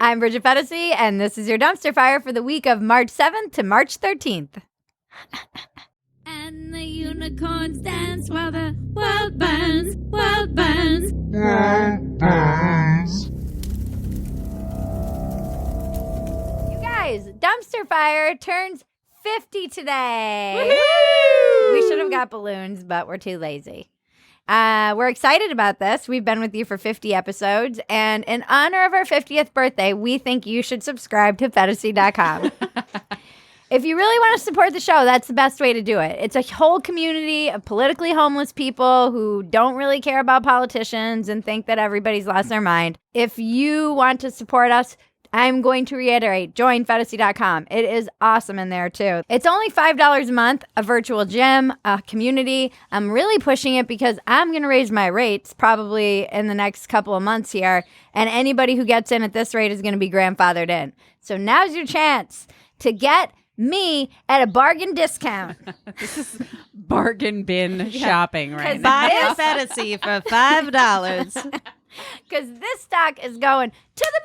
I'm Bridget Phetasy, and this is your dumpster fire for the week of March 7th to March 13th. And the unicorns dance while the world burns, world burns. You guys, dumpster fire turns 50 today. Woo-hoo! We should have got balloons, but we're too lazy. We're excited about this. We've been with you for 50 episodes, and in honor of our 50th birthday, we think you should subscribe to Phetasy.com. If you really want to support the show, that's the best way to do it. It's a whole community of politically homeless people who don't really care about politicians and think that everybody's lost their mind. If you want to support us, I'm going to reiterate, join Phetasy.com. It is awesome in there, too. It's only $5 a month, a virtual gym, a community. I'm really pushing it because I'm going to raise my rates probably in the next couple of months here, and anybody who gets in at this rate is going to be grandfathered in. So now's your chance to get me at a bargain discount. This is bargain bin shopping right now. Buy a Phetasy for $5. Because this stock is going to the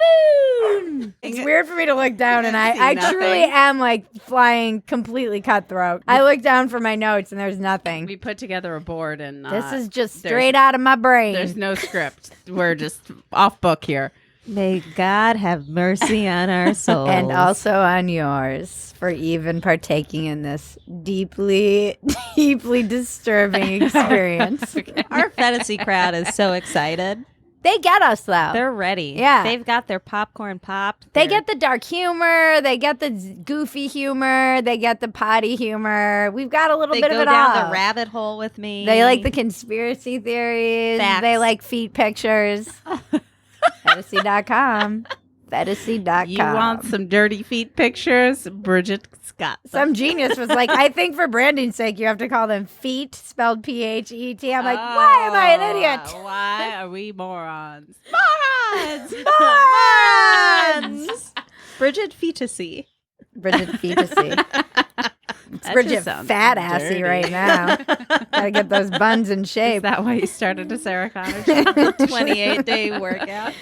moon. It's weird for me to look down, and I truly am like flying completely cutthroat. I look down for my notes, and there's nothing. We put together a board, and this is just straight out of my brain. There's no script. We're just off book here. May God have mercy on our souls. And also on yours for even partaking in this deeply, deeply disturbing experience. Our Phetasy crowd is so excited. They get us, though. They're ready. Yeah. They've got their popcorn popped. They get the dark humor. They get the goofy humor. They get the potty humor. We've got a little bit of it all. They go down the rabbit hole with me. They like the conspiracy theories. Facts. They like feet pictures. Phetasy.com. Phetasy.com. You want some dirty feet pictures? Bridget Scott. Some genius was like, I think for branding's sake, you have to call them feet, spelled P-H-E-T. I'm like, why am I an idiot? Why are we morons? Morons! Morons! Bridget Phetasy. Bridget Phetasy. It's Bridget fat-assy right now. Gotta get those buns in shape. Is that why you started a Sarah Connor? 28-day workout.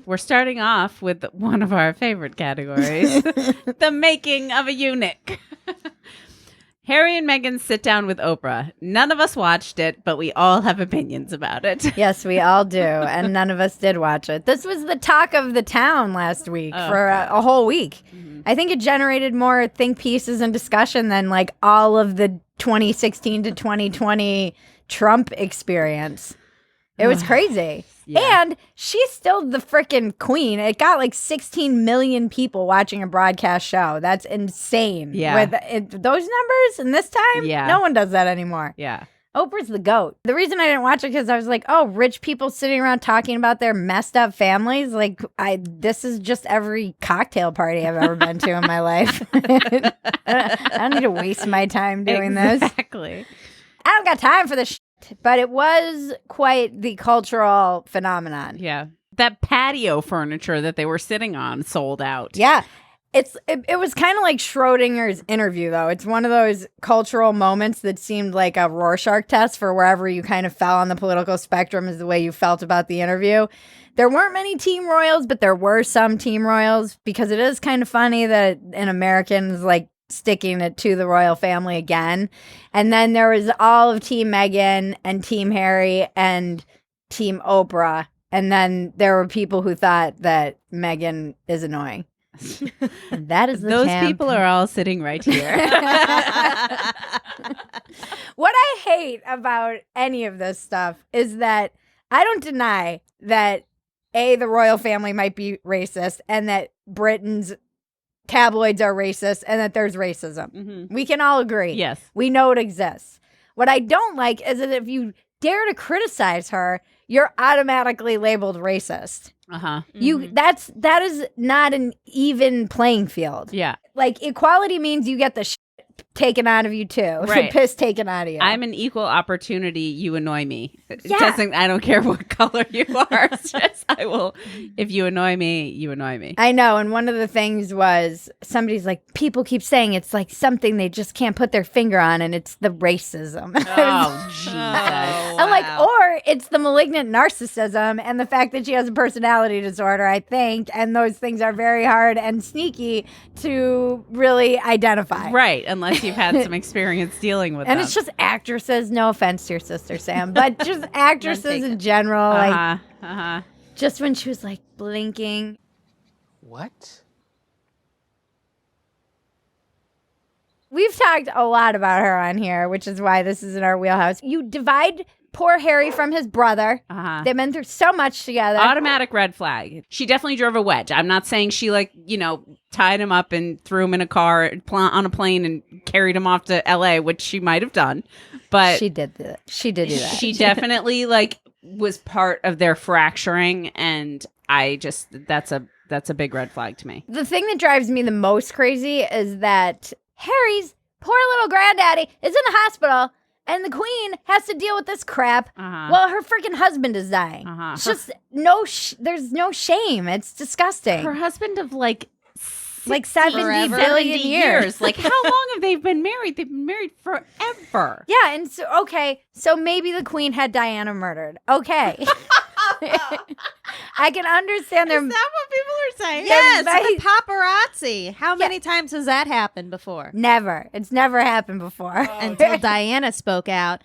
We're starting off with one of our favorite categories, the making of a eunuch. Harry and Meghan sit down with Oprah. None of us watched it, but we all have opinions about it. Yes, we all do, and none of us did watch it. This was the talk of the town last week for a whole week. Mm-hmm. I think it generated more think pieces and discussion than like all of the 2016 to 2020 Trump experience. It was crazy. Yeah. And she's still the freaking queen. It got like 16 million people watching a broadcast show. That's insane. Yeah. With those numbers and this time, no one does that anymore. Yeah. Oprah's the GOAT. The reason I didn't watch it because I was like, oh, rich people sitting around talking about their messed up families. Like, this is just every cocktail party I've ever been to in my life. I don't need to waste my time doing this. Exactly. I don't got time for this shit. But it was quite the cultural phenomenon. Yeah. That patio furniture that they were sitting on sold out. Yeah. It was kind of like Schrodinger's interview, though. It's one of those cultural moments that seemed like a Rorschach test for wherever you kind of fell on the political spectrum is the way you felt about the interview. There weren't many team royals, but there were some team royals because it is kind of funny that an American is like sticking it to the royal family again. And then there was all of Team Meghan and Team Harry and Team Oprah. And then there were people who thought that Meghan is annoying. And that is Those people are all sitting right here. What I hate about any of this stuff is that I don't deny that the royal family might be racist and that Britain's tabloids are racist and that there's racism. Mm-hmm. We can all agree. Yes. We know it exists. What I don't like is that if you dare to criticize her, you're automatically labeled racist. Uh-huh. That is not an even playing field. Yeah. Like equality means you get the shit taken out of you too. Right. Piss taken out of you. I'm an equal opportunity. You annoy me. It Yeah. doesn't. I don't care what color you are. It's just I will. If you annoy me, you annoy me. I know. And one of the things was somebody's like, people keep saying it's like something they just can't put their finger on, and it's the racism. Oh Jesus! I'm like, or it's the malignant narcissism and the fact that she has a personality disorder, I think. And those things are very hard and sneaky to really identify. Right, unless you've had some experience dealing with And them. it's just actresses. No offense to your sister, Sam, but just actresses in general. Like, just when she was like blinking. What? We've talked a lot about her on here, which is why this is in our wheelhouse. You divide poor Harry from his brother. They've been through so much together. Automatic red flag. She definitely drove a wedge. I'm not saying she tied him up and threw him in a car on a plane and carried him off to LA, which she might have done. But She did do that. she definitely was part of their fracturing, and that's a big red flag to me. The thing that drives me the most crazy is that Harry's poor little granddaddy is in the hospital, and the queen has to deal with this crap while her freaking husband is dying. It's just there's no shame. It's disgusting. Her husband of like 70 billion years. Like, how long have they been married? They've been married forever. Yeah, and so maybe the queen had Diana murdered. Okay. I can understand their... Is that what people are saying? Yes, the paparazzi. How many times has that happened before? Never. It's never happened before. Until Diana spoke out.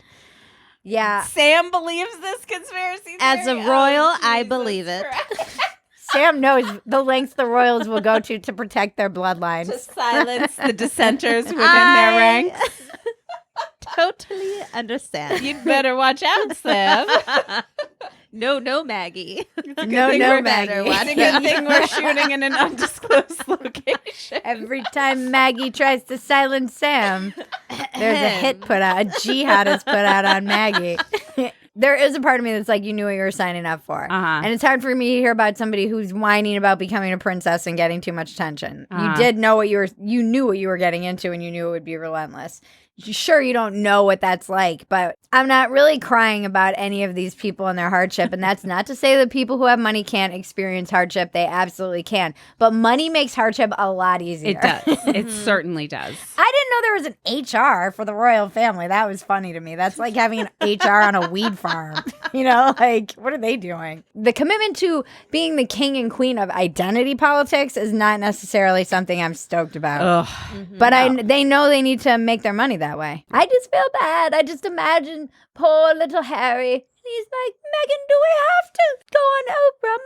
Yeah. Sam believes this conspiracy theory. As a royal, I believe it. Sam knows the lengths the royals will go to protect their bloodline. To silence the dissenters within their ranks. Totally understand. You'd better watch out, Sam. No, Maggie. No, Maggie. It's a good thing we're shooting in an undisclosed location. Every time Maggie tries to silence Sam, there's a hit put out, a jihad is put out on Maggie. There is a part of me that's like, you knew what you were signing up for. And it's hard for me to hear about somebody who's whining about becoming a princess and getting too much attention. You did know you knew what you were getting into, and you knew it would be relentless. Sure, you don't know what that's like, but I'm not really crying about any of these people and their hardship. And that's not to say that people who have money can't experience hardship. They absolutely can. But money makes hardship a lot easier. It does. It certainly does. I didn't know there was an HR for the royal family. That was funny to me. That's like having an HR on a weed farm. Like, what are they doing? The commitment to being the king and queen of identity politics is not necessarily something I'm stoked about. But they know they need to make their money that way. I just feel bad. I just imagine poor little Harry. And he's like, Meghan, do we have to go on Oprah?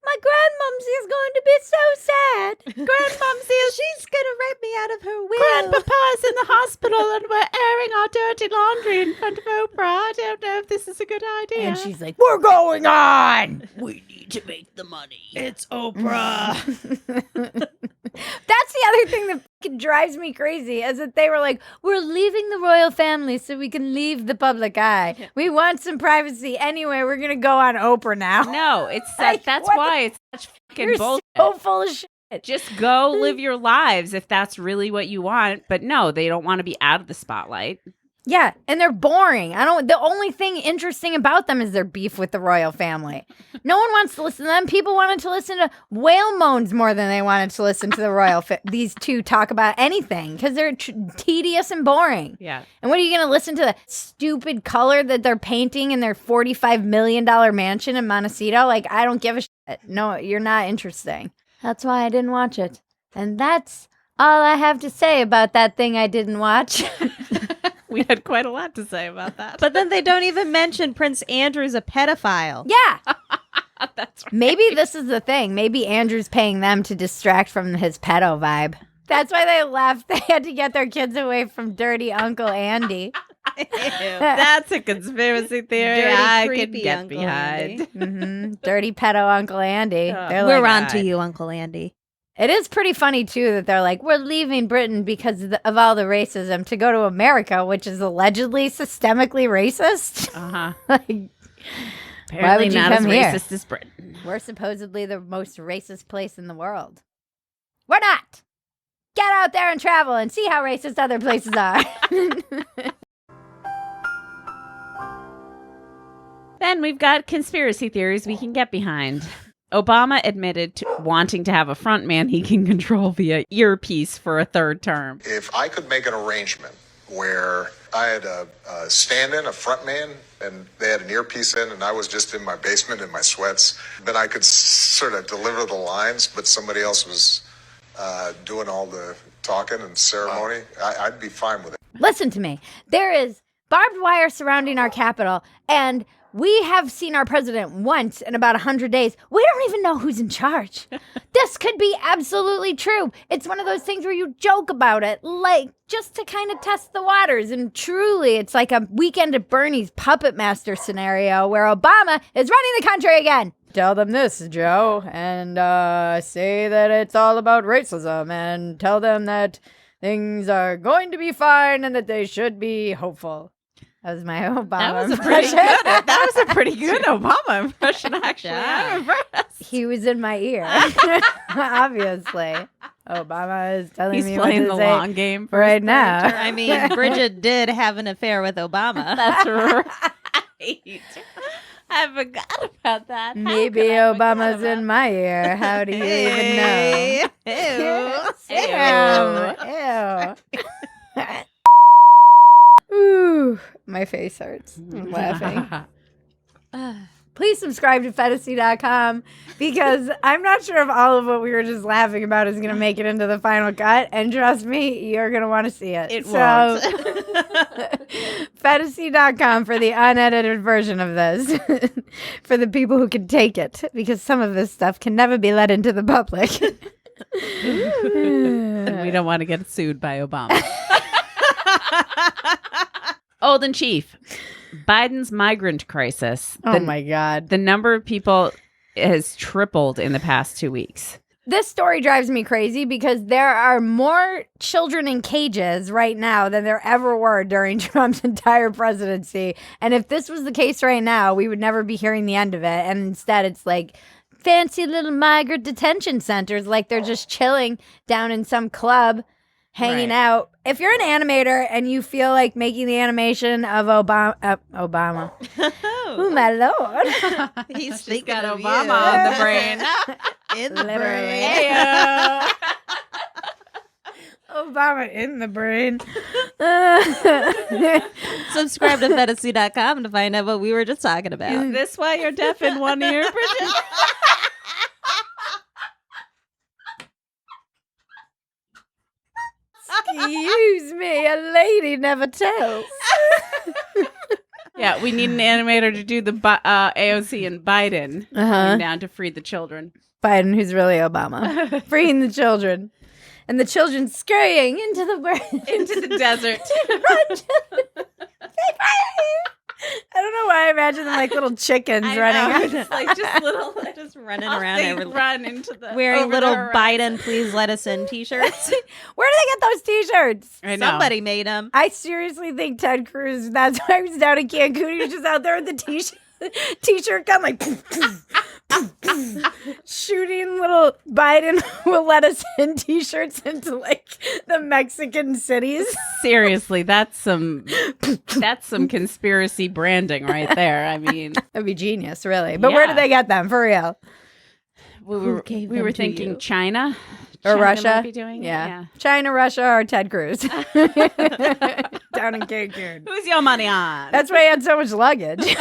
My grandmumsy is going to be so sad. Grandmumsy, she's going to write me out of her will. Grandpapa's in the hospital and we're airing our dirty laundry in front of Oprah. I don't know if this is a good idea. And she's like, we're going on. We need to make the money. It's Oprah. That's the other thing that fucking drives me crazy is that they were like, we're leaving the royal family so we can leave the public eye. We want some privacy. Anyway, we're going to go on Oprah now. No, it's Like, that's what why it's such fucking You're bullshit. so full of shit. Just go live your lives if that's really what you want. But no, they don't want to be out of the spotlight. Yeah, and they're boring. The only thing interesting about them is their beef with the royal family. No one wants to listen to them. People wanted to listen to whale moans more than they wanted to listen to the royal these two talk about anything because they're tedious and boring. Yeah. And what are you going to listen to the stupid color that they're painting in their $45 million mansion in Montecito? Like, I don't give a shit. No, you're not interesting. That's why I didn't watch it. And that's all I have to say about that thing I didn't watch. We had quite a lot to say about that. But then they don't even mention Prince Andrew's a pedophile. Yeah. That's right. Maybe this is the thing. Maybe Andrew's paying them to distract from his pedo vibe. That's why they left. They had to get their kids away from dirty Uncle Andy. That's a conspiracy theory Dirty, I can creepy get Uncle behind. Andy. Dirty pedo Uncle Andy. They're We're like, on to you, Uncle Andy. it is pretty funny, too, that they're like, we're leaving Britain because of all the racism to go to America, which is allegedly systemically racist. Like, Apparently would you not as come here? racist as Britain. we're supposedly the most racist place in the world. We're not. Get get out there and travel and see how racist other places are. Then we've got conspiracy theories we can get behind. Obama admitted to wanting to have a front man he can control via earpiece for a third term. If I could make an arrangement where I had a stand-in, a front man, and they had an earpiece in, and I was just in my basement in my sweats, then I could sort of deliver the lines, but somebody else was doing all the talking and ceremony. I'd be fine with it. Listen to me. There is barbed wire surrounding our Capitol, and we have seen our president once in about 100 days. We don't even know who's in charge. This could be absolutely true. It's one of those things where you joke about it, like just to kind of test the waters. And truly, it's like a Weekend at Bernie's Puppet Master scenario where Obama is running the country again. Tell them this, Joe, and say that it's all about racism, and tell them that things are going to be fine and that they should be hopeful. That was my Obama That was a pretty good Obama impression, actually. I'm impressed. He was in my ear, obviously. Obama is telling He's me playing what to the say long game for right his now. third term. I mean, Bridget did have an affair with Obama. That's right. I forgot about that. Maybe Obama's in my ear. How do you even know? Ew. Ooh, my face hurts. I'm laughing. Please subscribe to Phetasy.com because I'm not sure if all of what we were just laughing about is going to make it into the final cut. And trust me, you're going to want to see it. It won't. Phetasy.com for the unedited version of this. For the people who can take it. Because some of this stuff can never be let into the public. And we don't want to get sued by Obama. Old and Chief. Biden's migrant crisis. Oh my God. The number of people has tripled in the past 2 weeks. This story drives me crazy because there are more children in cages right now than there ever were during Trump's entire presidency. And if this was the case right now, we would never be hearing the end of it. And instead, it's like fancy little migrant detention centers, like they're just chilling down in some club, hanging out. If you're an animator and you feel like making the animation of Obama. Oh, my Lord. He's She's got of Obama you. on the brain. In the Literally. brain. Ayo. Obama in the brain. Subscribe to Phetasy.com to find out what we were just talking about. Is this why you're deaf in one ear, Bridget? Excuse me, a lady never tells. Yeah, we need an animator to do the AOC and Biden coming down to free the children. Biden, who's really Obama, freeing the children, and the children scurrying into Into the desert. I don't know why I imagine them like little chickens running. Just like little, Just running around around they everywhere. run into the Wearing over little the horizon. Biden, please let us in t-shirts. Where do they get those T-shirts? I know. Somebody made them. I seriously think Ted Cruz. That's why he was down in Cancun. He was just out there with the T-shirt gun, like shooting little Biden will let us in T-shirts into like the Mexican cities. Seriously, that's some conspiracy branding right there. I mean, That'd be genius, really. But where Yeah. did they get them for real? we were them to thinking you? China Or China Russia? might be doing it. Yeah. China, Russia, or Ted Cruz down in Cancun. Who's your money on? That's why he had so much luggage.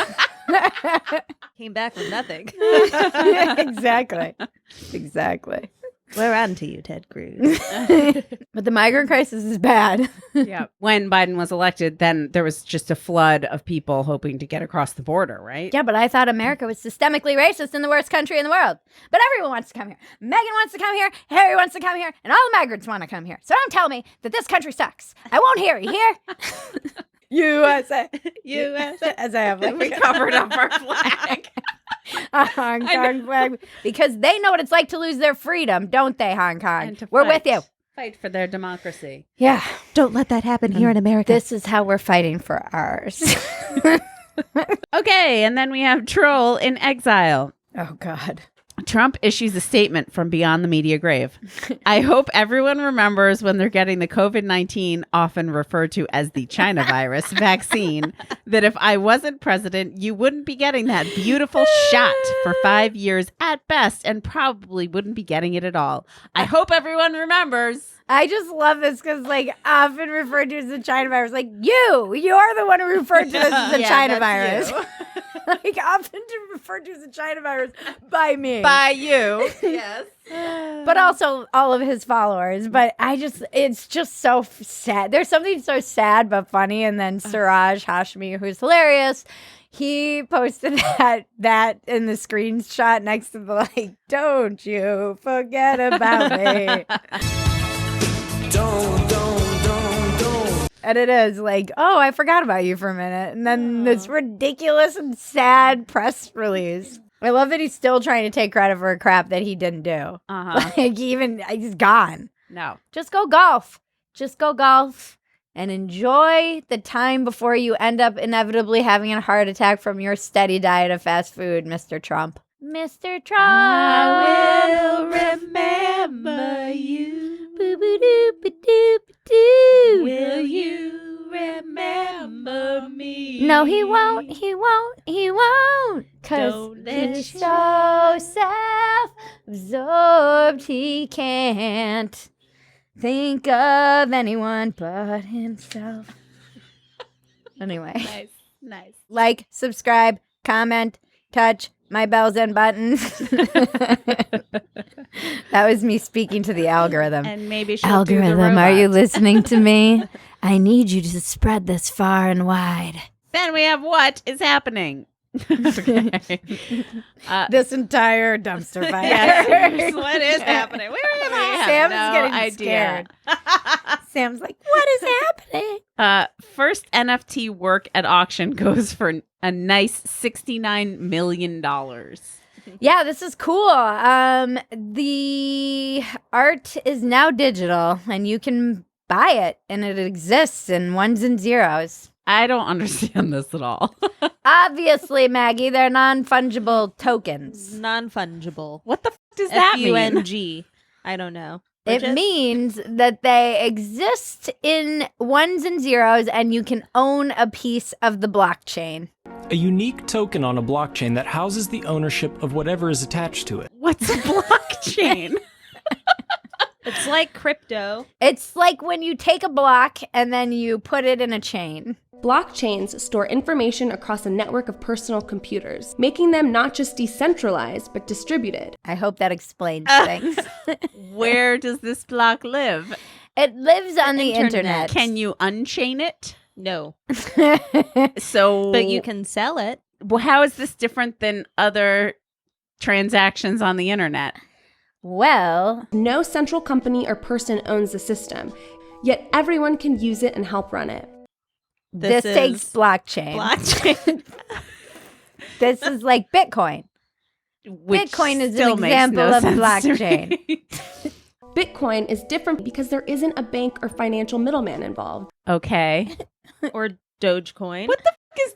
Came back with nothing. Exactly. Exactly. We're on to you, Ted Cruz. But the migrant crisis is bad. Yeah. When Biden was elected, then there was just a flood of people hoping to get across the border, right? Yeah, but I thought America was systemically racist and the worst country in the world. But everyone wants to come here. Meghan wants to come here. Harry wants to come here. And all the migrants want to come here. So don't tell me that this country sucks. I won't hear you hear? USA. USA. As I have like We covered up our flag. a Hong Kong flag. Because they know what it's like to lose their freedom, don't they, Hong Kong? And to We're fight. with you. Fight for their democracy. Yeah. Don't let that happen here in America. This is how we're fighting for ours. Okay, and then we have Troll in Exile. Oh, God. Trump issues a statement from beyond the media grave. I hope everyone remembers when they're getting the COVID-19, often referred to as the China virus vaccine, that if I wasn't president, you wouldn't be getting that beautiful shot for 5 years at best and probably wouldn't be getting it at all. I hope everyone remembers. I just love this because, like, often referred to as the China virus. Like, you're the one who referred to this as the China virus. Like, often referred to as the China virus by me. By you. Yes. But also all of his followers. But it's just so sad. There's something so sad but funny. And then Siraj Hashmi, who's hilarious, he posted that in the screenshot next to the, like, don't you forget about me. Don't. And it is like, oh, I forgot about you for a minute. And then this ridiculous and sad press release. I love that he's still trying to take credit for a crap that he didn't do. Like, he's gone. No. Just go golf. Just go golf and enjoy the time before you end up inevitably having a heart attack from your steady diet of fast food, Mr. Trump. Mr. Trump. I will remember you. Boo-boo-doo-ba-doo-ba-doo. Will you remember me? No, he won't. He won't. He won't. 'Cause Don't let he's so self-absorbed he can't think of anyone but himself. Anyway. Nice. Like, subscribe, comment, touch my bells and buttons. That was me speaking to the algorithm. And maybe she'll do the Algorithm, are you robot. listening to me? I need you to spread this far and wide. Then we have what is happening. Okay. This entire dumpster fire. Yes, what is happening? We have Sam's no getting idea. scared. Sam's like, what is happening? First NFT work at auction goes for a nice $69 million. Yeah, this is cool. The art is now digital, and you can buy it, and it exists in ones and zeros. I don't understand this at all. Obviously, Maggie, they're non-fungible tokens. Non-fungible. What the f*** does that mean? F-U-N-G. I don't know. It Bridget? means that they exist in ones and zeros, and you can own a piece of the blockchain. A unique token on a blockchain that houses the ownership of whatever is attached to it. What's a blockchain? It's like crypto. It's like when you take a block and then you put it in a chain. Blockchains store information across a network of personal computers, making them not just decentralized, but distributed. I hope that explains things. Where does this block live? It lives on the internet. Can you unchain it? No. So, But you can sell it. Well, how is this different than other transactions on the internet? Well, No central company or person owns the system, yet everyone can use it and help run it. this takes is blockchain. blockchain. This is like Bitcoin. Which Bitcoin is an still makes example no of sense to blockchain. me. Bitcoin is different because there isn't a bank or financial middleman involved. Okay. Or Dogecoin. What the f*** is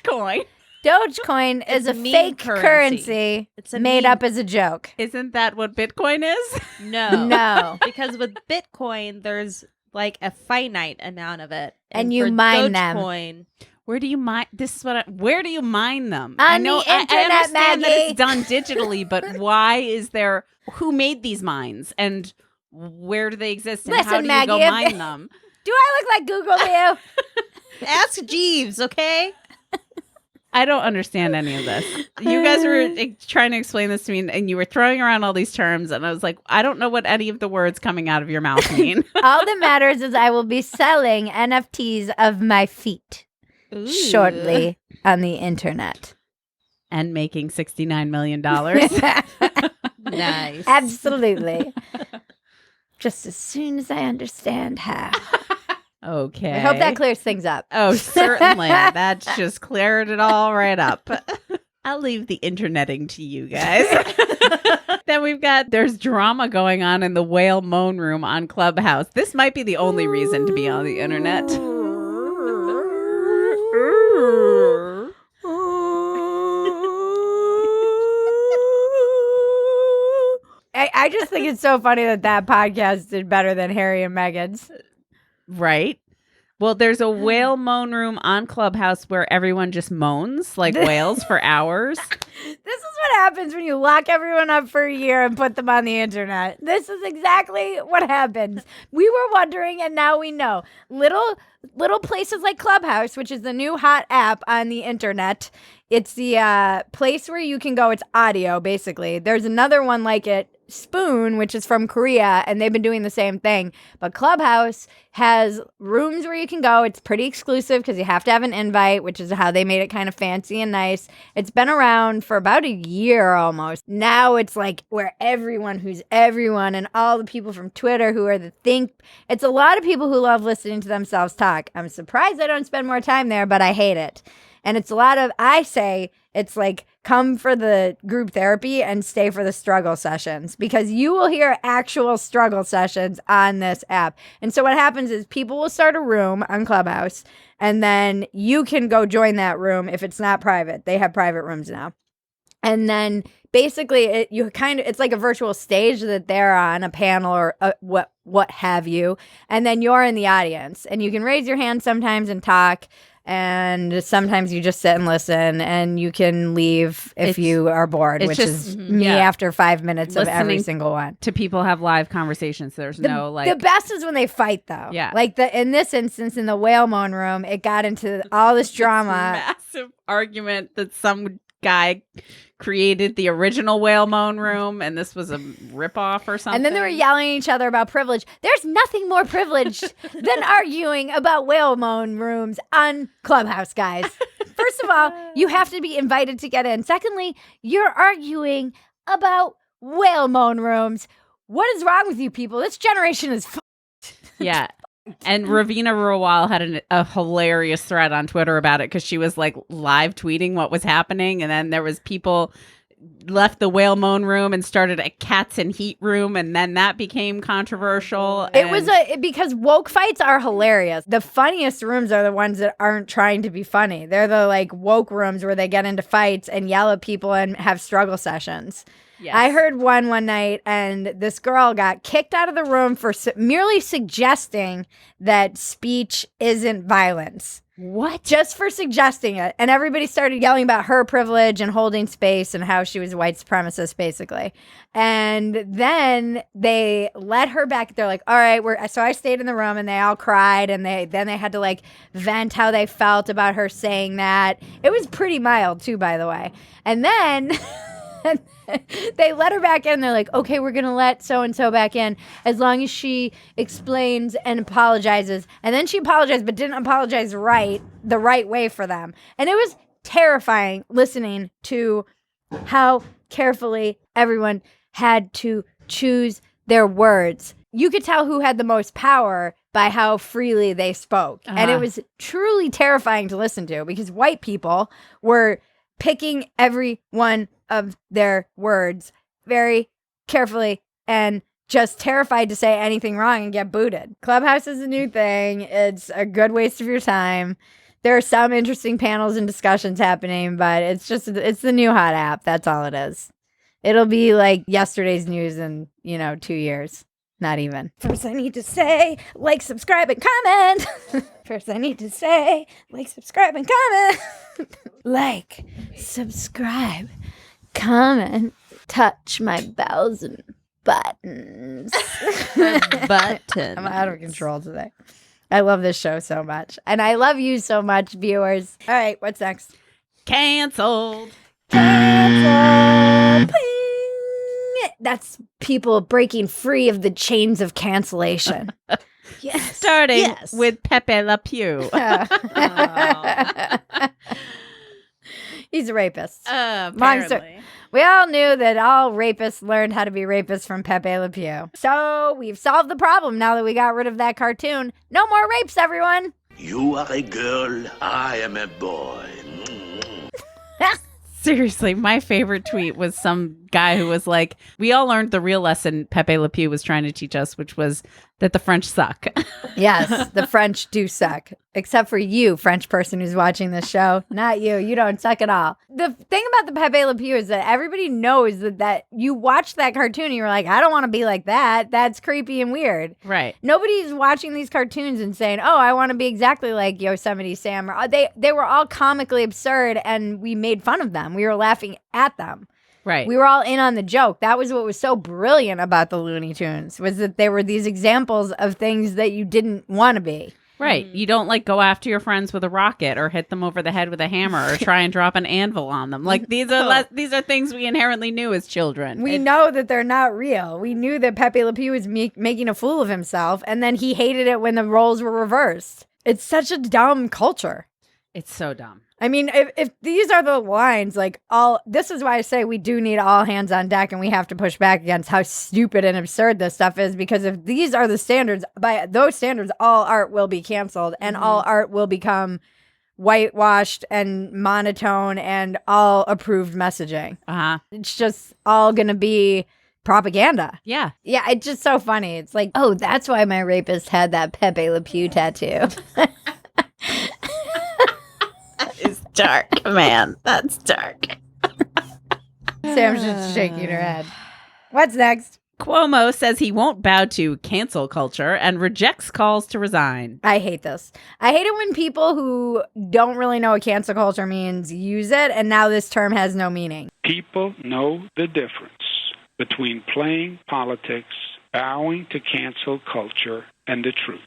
Dogecoin? Dogecoin is a It's meme fake currency. currency It's a made meme. up as a joke. Isn't that what Bitcoin is? No. No. Because with Bitcoin, there's like a finite amount of it. And you for mine them. Dogecoin, Where do you mine? Where do you mine them? On I know. the internet, I understand that Maggie. it's done digitally, but why is there? Who made these mines, and where do they exist? And how Listen, do Maggie, you go if- mine them? Do I look like Google to you? ask Jeeves, okay? I don't understand any of this. You guys were trying to explain this to me, and you were throwing around all these terms, and I was like, I don't know what any of the words coming out of your mouth mean. All that matters is I will be selling NFTs of my feet Ooh. shortly on the internet. And making $69 million. Nice. Absolutely. Just as soon as I understand how. Okay. I hope that clears things up. Oh, certainly. That's just cleared it all right up. I'll leave the interneting to you guys. Then there's drama going on in the Whale Moan Room on Clubhouse. This might be the only reason to be on the internet. I just think it's so funny that podcast did better than Harry and Meghan's. Right. Well, there's a Whale Moan Room on Clubhouse where everyone just moans like whales for hours. This is what happens when you lock everyone up for a year and put them on the internet. This is exactly what happens. We were wondering, and now we know. Little places like Clubhouse, which is the new hot app on the internet. It's the place where you can go. It's audio, basically. There's another one like it, Spoon, which is from Korea, and they've been doing the same thing. But Clubhouse has rooms where you can go. It's pretty exclusive because you have to have an invite, which is how they made it kind of fancy and nice. It's been around for about a year almost. Now it's like where everyone who's everyone and all the people from Twitter who are it's a lot of people who love listening to themselves talk. I'm surprised I don't spend more time there, but I hate it. And it's a lot of, I say, it's like come for the group therapy and stay for the struggle sessions, because you will hear actual struggle sessions on this app. And so what happens is people will start a room on Clubhouse, and then you can go join that room if it's not private. They have private rooms now. And then basically it's like a virtual stage that they're on, a panel or what have you. And then you're in the audience, and you can raise your hand sometimes and talk. And sometimes you just sit and listen, and you can leave if you are bored, which is me after 5 minutes of every single one. To people have live conversations. There's no like. The best is when they fight, though. Yeah. Like in this instance, in the Whale Moan Room, it got into all this drama. Massive argument that some guy created the original Whale Moan Room, and this was a ripoff or something. And then they were yelling at each other about privilege. There's nothing more privileged than arguing about Whale Moan Rooms on Clubhouse, guys. First of all, you have to be invited to get in. Secondly, you're arguing about Whale Moan Rooms. What is wrong with you people? This generation is yeah. And Ravina Rawal had a hilarious thread on Twitter about it, because she was like live tweeting what was happening. And then there was people left the Whale Moan Room and started a Cats and Heat room. And then that became controversial. It was because woke fights are hilarious. The funniest rooms are the ones that aren't trying to be funny. They're the like woke rooms where they get into fights and yell at people and have struggle sessions. Yes. I heard one night, and this girl got kicked out of the room for merely suggesting that speech isn't violence. What? Just for suggesting it. And everybody started yelling about her privilege and holding space and how she was a white supremacist, basically. And then they let her back. They're like, all right, so I stayed in the room, and they all cried, and then they had to like vent how they felt about her saying that. It was pretty mild too, by the way. And then they let her back in. They're like, okay, we're going to let so-and-so back in as long as she explains and apologizes. And then she apologized, but didn't apologize the right way for them. And it was terrifying listening to how carefully everyone had to choose their words. You could tell who had the most power by how freely they spoke. And it was truly terrifying to listen to, because white people were picking every one of their words very carefully and just terrified to say anything wrong and get booted. Clubhouse is a new thing. It's a good waste of your time. There are some interesting panels and discussions happening, but it's the new hot app. That's all it is. It'll be like yesterday's news in, 2 years. Not even. First, I need to say, like, subscribe, and comment. First, I need to say, like, subscribe, and comment. Like, subscribe, comment, touch my bells and buttons. I'm out of control today. I love this show so much. And I love you so much, viewers. All right, what's next? Canceled. Cancel. That's people breaking free of the chains of cancellation. Yes. Starting with Pepe Le Pew. He's a rapist. Apparently. We all knew that all rapists learned how to be rapists from Pepe Le Pew. So we've solved the problem now that we got rid of that cartoon. No more rapes, everyone. You are a girl, I am a boy. Seriously, my favorite tweet was some guy who was like, we all learned the real lesson Pepe Le Pew was trying to teach us, which was that the French suck. Yes, the French do suck. Except for you, French person who's watching this show. Not you. You don't suck at all. The thing about the Pepe Le Pew is that everybody knows that you watch that cartoon and you're like, I don't want to be like that. That's creepy and weird. Right. Nobody's watching these cartoons and saying, oh, I want to be exactly like Yosemite Sam. They were all comically absurd and we made fun of them. We were laughing at them. Right. We were all in on the joke. That was what was so brilliant about the Looney Tunes, was that they were these examples of things that you didn't want to be. Right. You don't like go after your friends with a rocket or hit them over the head with a hammer or try and drop an anvil on them. Like these are things we inherently knew as children. We know that they're not real. We knew that Pepe Le Pew was making a fool of himself, and then he hated it when the roles were reversed. It's such a dumb culture. It's so dumb. I mean, if these are the lines, this is why I say we do need all hands on deck, and we have to push back against how stupid and absurd this stuff is, because if these are the standards, by those standards, all art will be canceled, and all art will become whitewashed and monotone and all approved messaging. It's just all going to be propaganda. Yeah. Yeah, it's just so funny. It's like, oh, that's why my rapist had that Pepe Le Pew tattoo. It's dark, man. That's dark. Sam's just shaking her head. What's next? Cuomo says he won't bow to cancel culture and rejects calls to resign. I hate this. I hate it when people who don't really know what cancel culture means use it, and now this term has no meaning. People know the difference between playing politics, bowing to cancel culture, and the truth.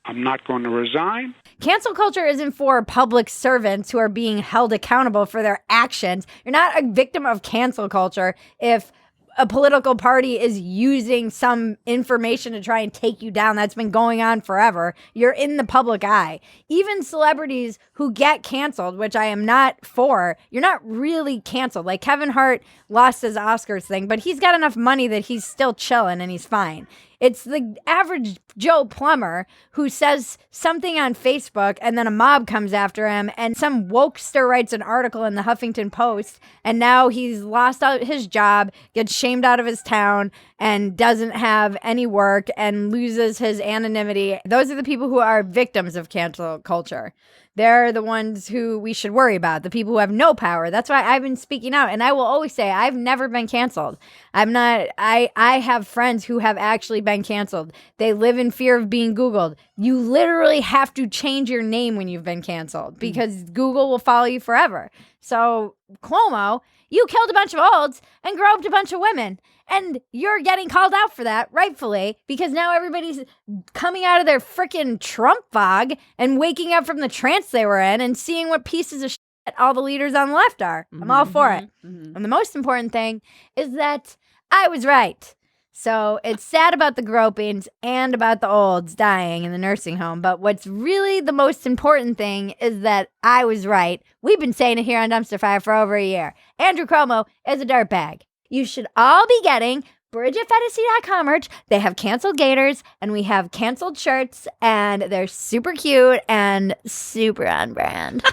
I'm not going to resign. Cancel culture isn't for public servants who are being held accountable for their actions. You're not a victim of cancel culture if a political party is using some information to try and take you down. That's been going on forever. You're in the public eye. Even celebrities who get canceled, which I am not for, you're not really canceled. Like Kevin Hart lost his Oscars thing, but he's got enough money that he's still chilling and he's fine. It's the average Joe plumber who says something on Facebook and then a mob comes after him and some wokester writes an article in the Huffington Post and now he's lost out his job, gets shamed out of his town and doesn't have any work and loses his anonymity. Those are the people who are victims of cancel culture. They're the ones who we should worry about, the people who have no power. That's why I've been speaking out. And I will always say I've never been canceled. I have friends who have actually been canceled. They live in fear of being Googled. You literally have to change your name when you've been canceled because Google will follow you forever. So Cuomo, you killed a bunch of olds and groped a bunch of women. And you're getting called out for that, rightfully, because now everybody's coming out of their freaking Trump fog and waking up from the trance they were in and seeing what pieces of shit all the leaders on the left are. I'm all for it. And the most important thing is that I was right. So it's sad about the gropings and about the olds dying in the nursing home. But what's really the most important thing is that I was right. We've been saying it here on Dumpster Fire for over a year. Andrew Cuomo is a dirtbag. You should all be getting BridgetPhetasy.com merch. They have canceled gaiters and we have canceled shirts and they're super cute and super on brand.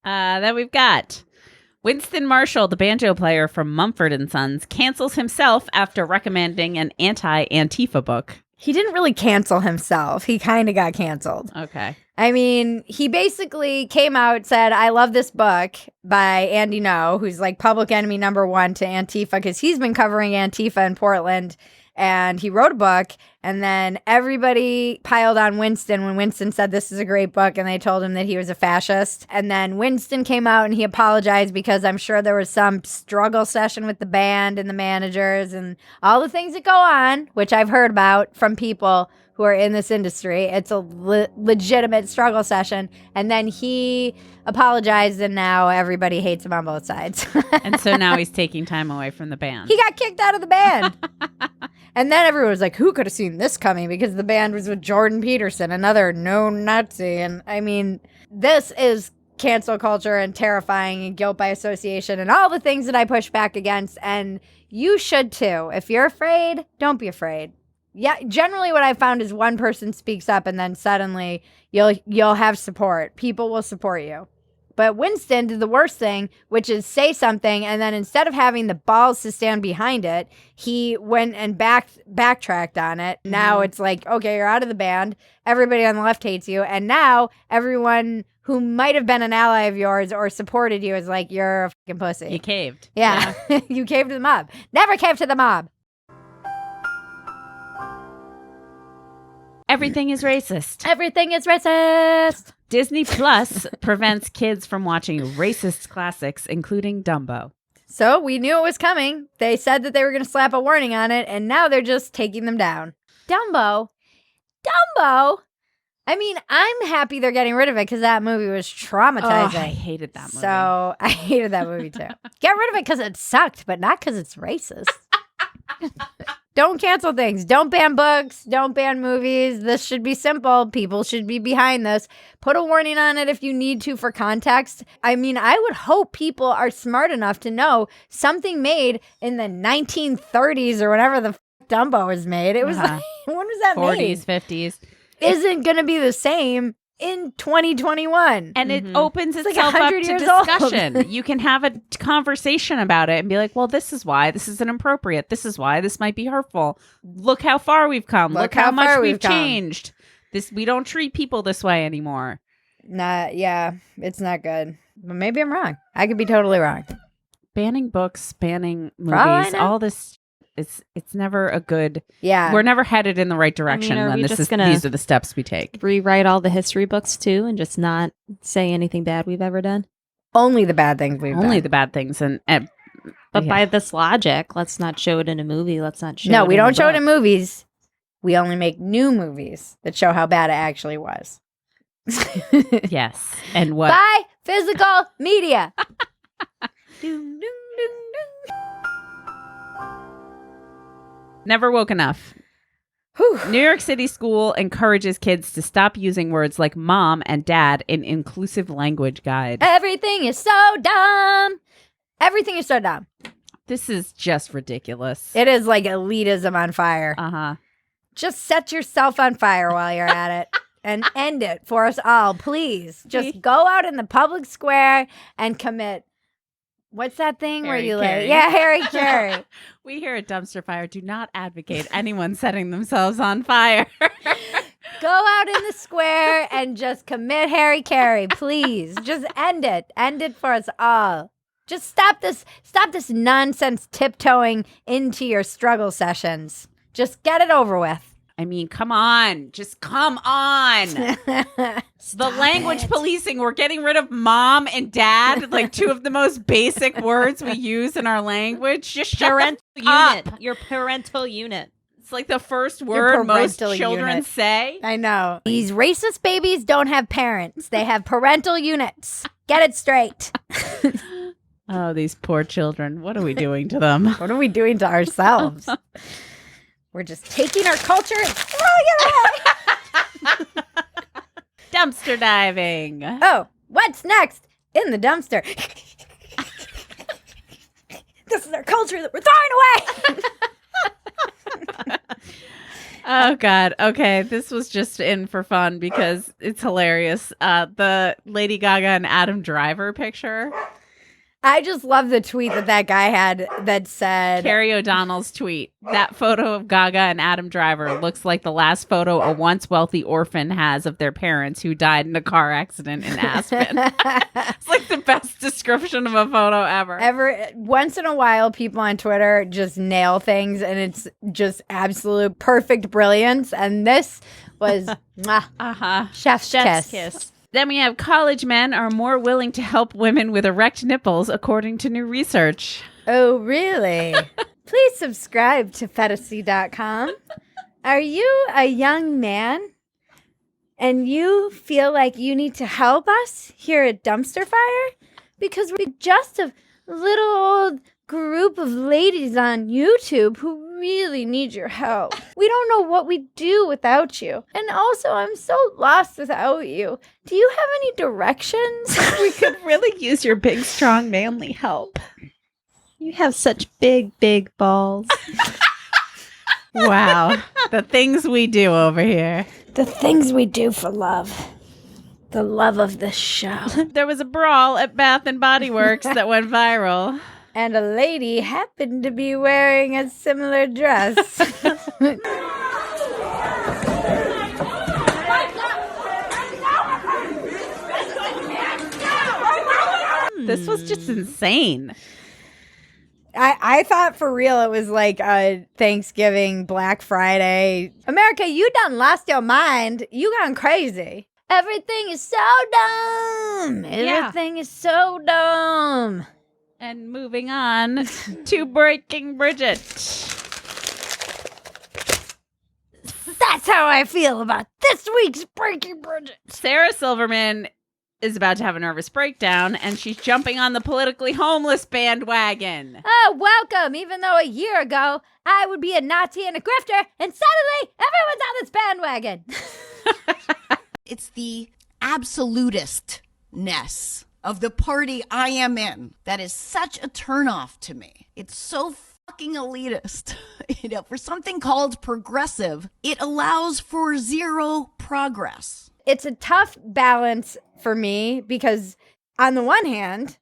Then we've got Winston Marshall, the banjo player from Mumford & Sons, cancels himself after recommending an anti-Antifa book. He didn't really cancel himself. He kind of got canceled. Okay. I mean, he basically came out, said, I love this book by Andy Ngo, who's like public enemy number one to Antifa, because he's been covering Antifa in Portland. And he wrote a book, and then everybody piled on Winston when Winston said this is a great book, and they told him that he was a fascist. And then Winston came out and he apologized because I'm sure there was some struggle session with the band and the managers and all the things that go on, which I've heard about from people who are in this industry. It's a legitimate struggle session. And then he apologized, and now everybody hates him on both sides. And so now he's taking time away from the band. He got kicked out of the band. And then everyone was like, who could have seen this coming? Because the band was with Jordan Peterson, another known Nazi. And I mean, this is cancel culture and terrifying and guilt by association and all the things that I push back against. And you should too. If you're afraid, don't be afraid. Yeah, generally what I've found is one person speaks up and then suddenly you'll have support. People will support you. But Winston did the worst thing, which is say something, and then instead of having the balls to stand behind it, he went and backtracked on it. Now it's like, okay, you're out of the band. Everybody on the left hates you. And now everyone who might have been an ally of yours or supported you is like, you're a fucking pussy. You caved. Yeah. You caved to the mob. Never caved to the mob. Everything is racist. Everything is racist. Disney Plus prevents kids from watching racist classics, including Dumbo. So we knew it was coming. They said that they were going to slap a warning on it, and now they're just taking them down. Dumbo. I mean, I'm happy they're getting rid of it because that movie was traumatizing. Oh, I hated that movie. So I hated that movie too. Get rid of it because it sucked, but not because it's racist. Don't cancel things. Don't ban books. Don't ban movies. This should be simple. People should be behind this. Put a warning on it if you need to for context. I mean, I would hope people are smart enough to know something made in the 1930s or whenever the Dumbo was made. It was like, when was that 40s, made? 50s. Isn't going to be the same in 2021. And it opens It's like itself up 100 to years old. discussion. You can have a conversation about it and be like, well, this is why this is inappropriate. This is why this might be hurtful. Look how far we've come. Look how much we've changed. We don't treat people this way anymore. It's not good. But maybe I'm wrong. I could be totally wrong. Banning books, banning For all I movies, know. all this. It's never a good. Yeah. We're never headed in the right direction are when we just gonna these are the steps we take. rewrite all the history books too and just not say anything bad we've ever done? Only the bad things we've done. Only the bad things and But yeah. by this logic, let's not show it in a movie. Let's not show it No, we in a don't show it book. in movies. We only make new movies that show how bad it actually was. Yes. And what? By physical media. Doom, doom, doom, doom. Never woke enough. Whew. New York City school encourages kids to stop using words like mom and dad in inclusive language guide. Everything is so dumb. Everything is so dumb. This is just ridiculous. It is like elitism on fire. Uh-huh. Just set yourself on fire while you're at it and end it for us all, please. Just go out in the public square and commit. Wwhat's that thing where Harry you Carey. lay? Yeah, Harry Carey. We here at Dumpster Fire do not advocate anyone setting themselves on fire. Go out in the square and just commit Harry Carey, please. Just end it. End it for us all. Just stop this nonsense tiptoeing into your struggle sessions. Just get it over with. I mean, come on. Just come on. The language policing. We're getting rid of mom and dad, like two of the most basic words we use in our language. Just shut Parental the f- unit. up. Your parental unit. It's like the first word most parental children unit. say. I know. These racist babies don't have parents. They have parental units. Get it straight. Oh, these poor children. What are we doing to them? What are we doing to ourselves? We're just taking our culture and throwing it away. Dumpster diving. Oh, what's next in the dumpster? This is our culture that we're throwing away. Oh, God. Okay. This was just in for fun because it's hilarious. The Lady Gaga and Adam Driver picture. I just love the tweet that guy had that said, Carrie O'Donnell's tweet. That photo of Gaga and Adam Driver looks like the last photo a once wealthy orphan has of their parents who died in a car accident in Aspen. It's like the best description of a photo ever. Once in a while, people on Twitter just nail things, and it's just absolute perfect brilliance. And this was mwah, chef's kiss. Then we have college men are more willing to help women with erect nipples, according to new research. Oh, really? Please subscribe to Phetasy.com. Are you a young man and you feel like you need to help us here at Dumpster Fire? Because we're just a little old group of ladies on YouTube who really need your help. We don't know what we'd do without you. And also, I'm so lost without you. Do you have any directions? We could really use your big, strong, manly help. You have such big, big balls. Wow. The things we do over here. The things we do for love. The love of this show. There was a brawl at Bath and Body Works that went viral. And a lady happened to be wearing a similar dress. This was just insane. I thought for real it was like a Thanksgiving, Black Friday. America, you done lost your mind. You gone crazy. Everything is so dumb. Everything is so dumb. And moving on to Breaking Bridget. That's how I feel about this week's Breaking Bridget. Sarah Silverman is about to have a nervous breakdown, and she's jumping on the politically homeless bandwagon. Oh, welcome. Even though a year ago I would be a Nazi and a grifter, and suddenly everyone's on this bandwagon. It's the absolutistness of the party I am in that is such a turnoff to me. It's so fucking elitist. For something called progressive, it allows for zero progress. It's a tough balance for me because on the one hand,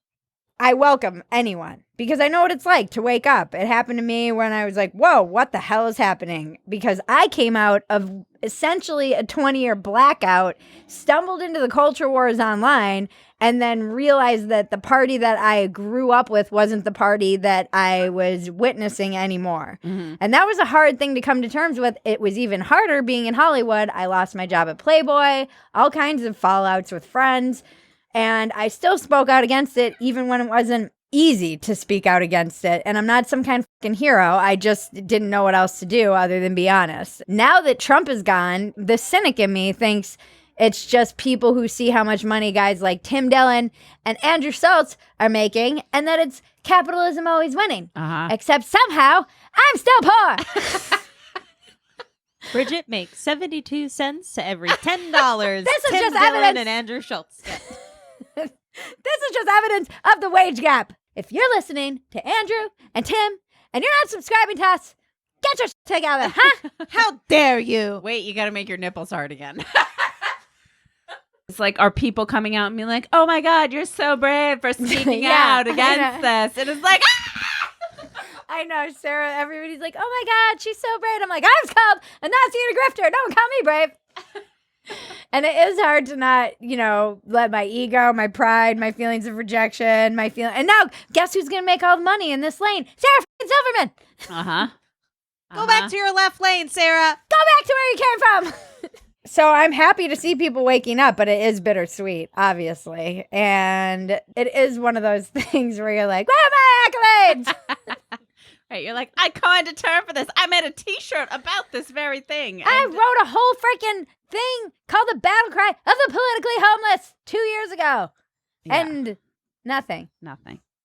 I welcome anyone because I know what it's like to wake up. It happened to me when I was like, whoa, what the hell is happening? Because I came out of essentially a 20-year blackout, stumbled into the culture wars online, and then realized that the party that I grew up with wasn't the party that I was witnessing anymore. Mm-hmm. And that was a hard thing to come to terms with. It was even harder being in Hollywood. I lost my job at Playboy, all kinds of fallouts with friends. And I still spoke out against it even when it wasn't easy to speak out against it. And I'm not some kind of fucking hero. I just didn't know what else to do other than be honest. Now that Trump is gone, the cynic in me thinks it's just people who see how much money guys like Tim Dillon and Andrew Schultz are making and that it's capitalism always winning. Except somehow I'm still poor. Bridget makes 72 cents to every $10 This is Tim just Dillon evidence. and Andrew Schultz get. This is just evidence of the wage gap. If you're listening to Andrew and Tim and you're not subscribing to us, get your shit together, huh? How dare you? Wait, you got to make your nipples hard again. It's like, are people coming out and being like, oh my God, you're so brave for speaking out against this? And it's like, I know, Sarah, everybody's like, oh my God, she's so brave. I'm like, I've come a Nazi and a grifter. Don't call me brave. And it is hard to not, let my ego, my pride, my feelings of rejection, and now guess who's going to make all the money in this lane? Sarah f***ing Silverman. Go back to your left lane, Sarah. Go back to where you came from. So I'm happy to see people waking up, but it is bittersweet, obviously. And it is one of those things where you're like, where are my accolades? Right, you're like, I coined a term for this. I made a T-shirt about this very thing. I wrote a whole freaking thing called the battle cry of the politically homeless 2 years ago. Yeah. And nothing.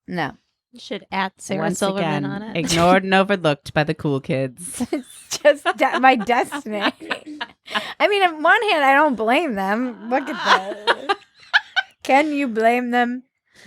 No. You should add Sarah Once Silverman again, on it. ignored and overlooked by the cool kids. It's just my destiny. I mean, on one hand, I don't blame them. Look at that. Can you blame them?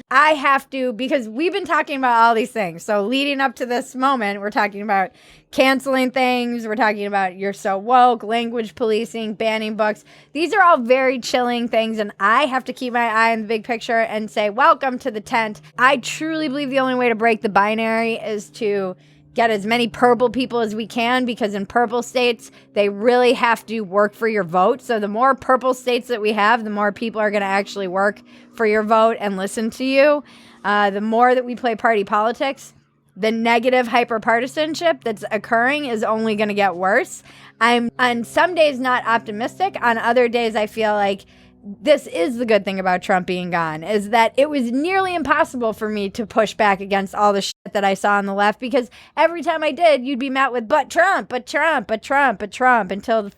I have to, because we've been talking about all these things. So leading up to this moment, we're talking about canceling things. We're talking about you're so woke, language policing, banning books. These are all very chilling things. And I have to keep my eye on the big picture and say, welcome to the tent. I truly believe the only way to break the binary is to get as many purple people as we can, because in purple states, they really have to work for your vote. So the more purple states that we have, the more people are going to actually work for your vote and listen to you. The more that we play party politics, the negative hyperpartisanship that's occurring is only going to get worse. I'm on some days not optimistic. On other days, I feel like this is the good thing about Trump being gone, is that it was nearly impossible for me to push back against all the shit that I saw on the left, because every time I did, you'd be met with, but Trump, but Trump, but Trump, but Trump, until,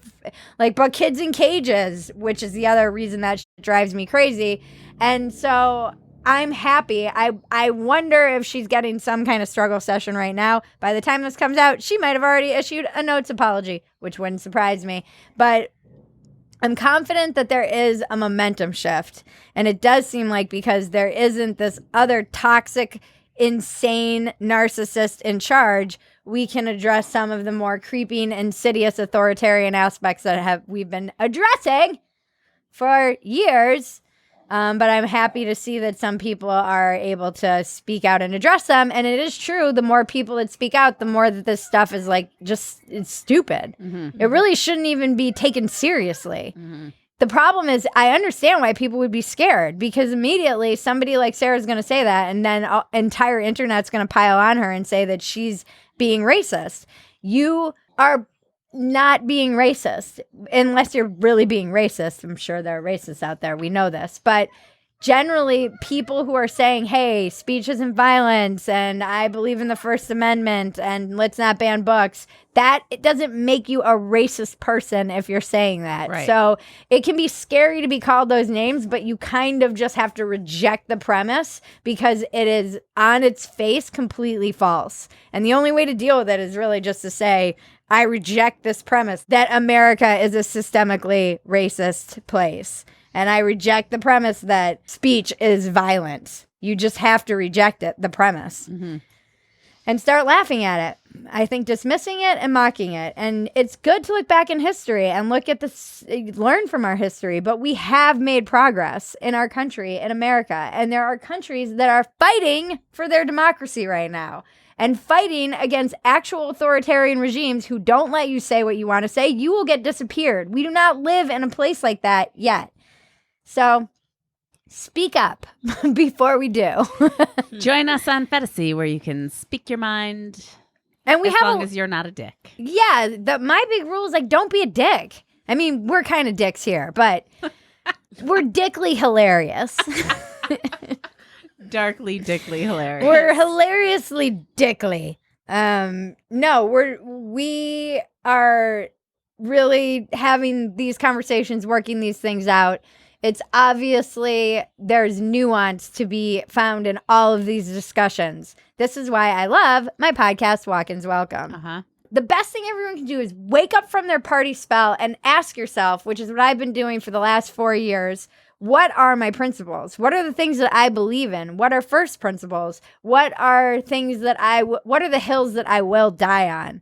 but kids in cages, which is the other reason that shit drives me crazy. And so I'm happy. I wonder if she's getting some kind of struggle session right now. By the time this comes out, she might have already issued a notes apology, which wouldn't surprise me. But I'm confident that there is a momentum shift. And it does seem like, because there isn't this other toxic, insane narcissist in charge, we can address some of the more creeping, insidious, authoritarian aspects that we've been addressing for years. But I'm happy to see that some people are able to speak out and address them. And it is true, the more people that speak out, the more that this stuff is like it's stupid. It really shouldn't even be taken seriously. The problem is I understand why people would be scared, because immediately somebody like Sarah's going to say that, and then entire internet's going to pile on her and say that she's being racist. You are not being racist unless you're really being racist. I'm sure there are racists out there. We know this. But generally, people who are saying, hey, speech isn't violence and I believe in the First Amendment and let's not ban books, that it doesn't make you a racist person if you're saying that. Right. So it can be scary to be called those names, but you kind of just have to reject the premise because it is on its face completely false. And the only way to deal with it is really just to say, I reject this premise that America is a systemically racist place. And I reject the premise that speech is violent. You just have to reject it, the premise, and start laughing at it. I think dismissing it and mocking it. And it's good to look back in history and look at this, learn from our history. But we have made progress in our country, in America. And there are countries that are fighting for their democracy right now and fighting against actual authoritarian regimes who don't let you say what you want to say. You will get disappeared. We do not live in a place like that yet. So speak up before we do. Join us on Phetasy, where you can speak your mind, and we as long as you're not a dick. Yeah, my big rule is like, don't be a dick. I mean, we're kind of dicks here, but we're dickly hilarious. Darkly dickly hilarious. We're hilariously dickly. No, we are really having these conversations, working these things out. It's obviously there's nuance to be found in all of these discussions. This is why I love my podcast, Walk-ins Welcome. The best thing everyone can do is wake up from their party spell and ask yourself, which is what I've been doing for the last 4 years, what are my principles? What are the things that I believe in? What are first principles? What are things that what are the hills that I will die on?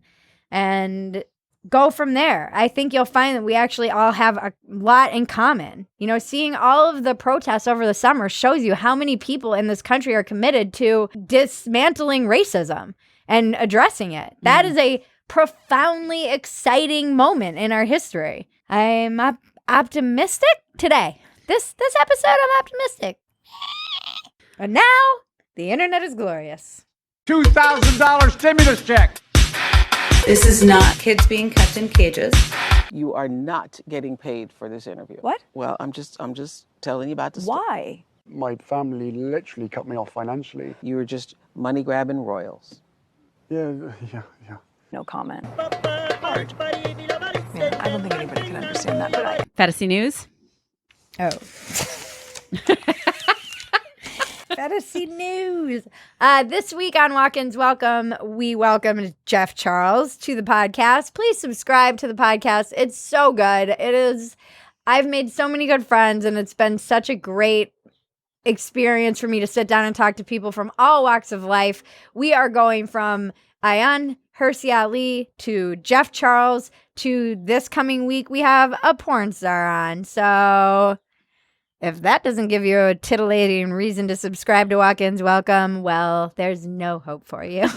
And go from there. I think you'll find that we actually all have a lot in common. You know, seeing all of the protests over the summer shows you how many people in this country are committed to dismantling racism and addressing it. That is a profoundly exciting moment in our history. I'm optimistic today. This episode, I'm optimistic. And now, the internet is glorious. $2,000 stimulus check. This is not kids being kept in cages. You are not getting paid for this interview. What? Well, I'm just telling you about this. Why? My family literally cut me off financially. You were just money grabbing royals. Yeah. No comment. Hard. Yeah, I don't think anybody can understand that, but Phetasy News. Oh. Phetasy News. This week on Walk-ins Welcome, we welcome Jeff Charles to the podcast. Please subscribe to the podcast. It's so good. It is. I've made so many good friends, and it's been such a great experience for me to sit down and talk to people from all walks of life. We are going from Ayan Hirsi Ali to Jeff Charles to this coming week we have a porn star on. So if that doesn't give you a titillating reason to subscribe to Walk-ins Welcome, well, there's no hope for you.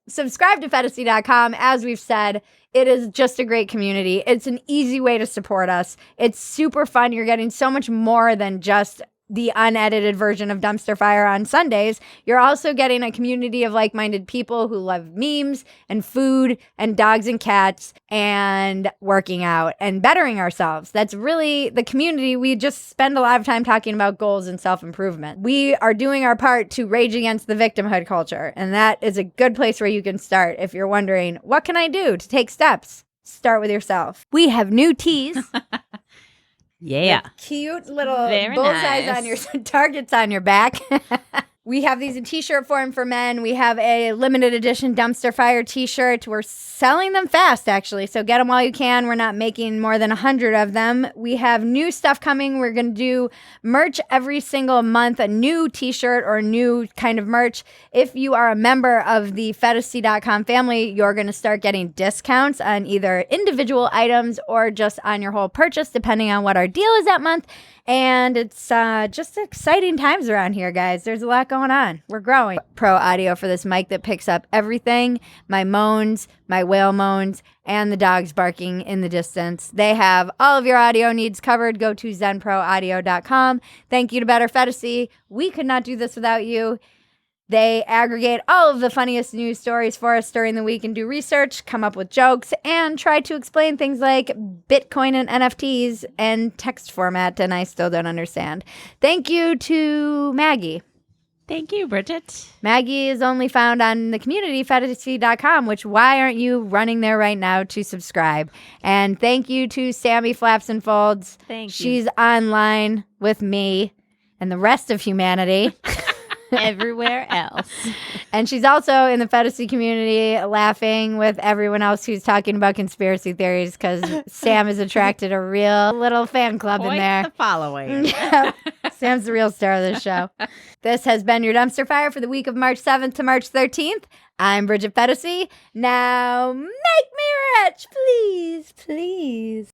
Subscribe to Phetasy.com. As we've said, it is just a great community. It's an easy way to support us. It's super fun. You're getting so much more than just the unedited version of Dumpster Fire on Sundays. You're also getting a community of like-minded people who love memes and food and dogs and cats and working out and bettering ourselves. That's really the community. We just spend a lot of time talking about goals and self-improvement. We are doing our part to rage against the victimhood culture, and that is a good place where you can start if you're wondering, what can I do to take steps? Start with yourself. We have new teas. Yeah. With cute little Very bullseyes nice. on your targets on your back. We have these in t-shirt form for men. We have a limited edition dumpster fire t-shirt. We're selling them fast, actually. So get them while you can. We're not making more than 100 of them. We have new stuff coming. We're going to do merch every single month, a new t-shirt or new kind of merch. If you are a member of the Phetasy.com family, you're going to start getting discounts on either individual items or just on your whole purchase, depending on what our deal is that month. And it's just exciting times around here, guys. There's a lot going on. We're growing. Pro audio for this mic that picks up everything, my moans, my whale moans, and the dogs barking in the distance. They have all of your audio needs covered. Go to zenproaudio.com. Thank you to Better Phetasy. We could not do this without you. They aggregate all of the funniest news stories for us during the week and do research, come up with jokes, and try to explain things like Bitcoin and NFTs and text format, and I still don't understand. Thank you to Maggie. Thank you, Bridget. Maggie is only found on the community, Phetasy.com, which why aren't you running there right now to subscribe? And thank you to Sammy Flaps and Folds. Thank you. She's online with me and the rest of humanity. Everywhere else. And she's also in the Phetasy community laughing with everyone else who's talking about conspiracy theories because Sam has attracted a real little fan club in there. The following. Yeah. Sam's the real star of this show. This has been your Dumpster Fire for the week of March 7th to March 13th. I'm Bridget Phetasy. Now make me rich, please, please.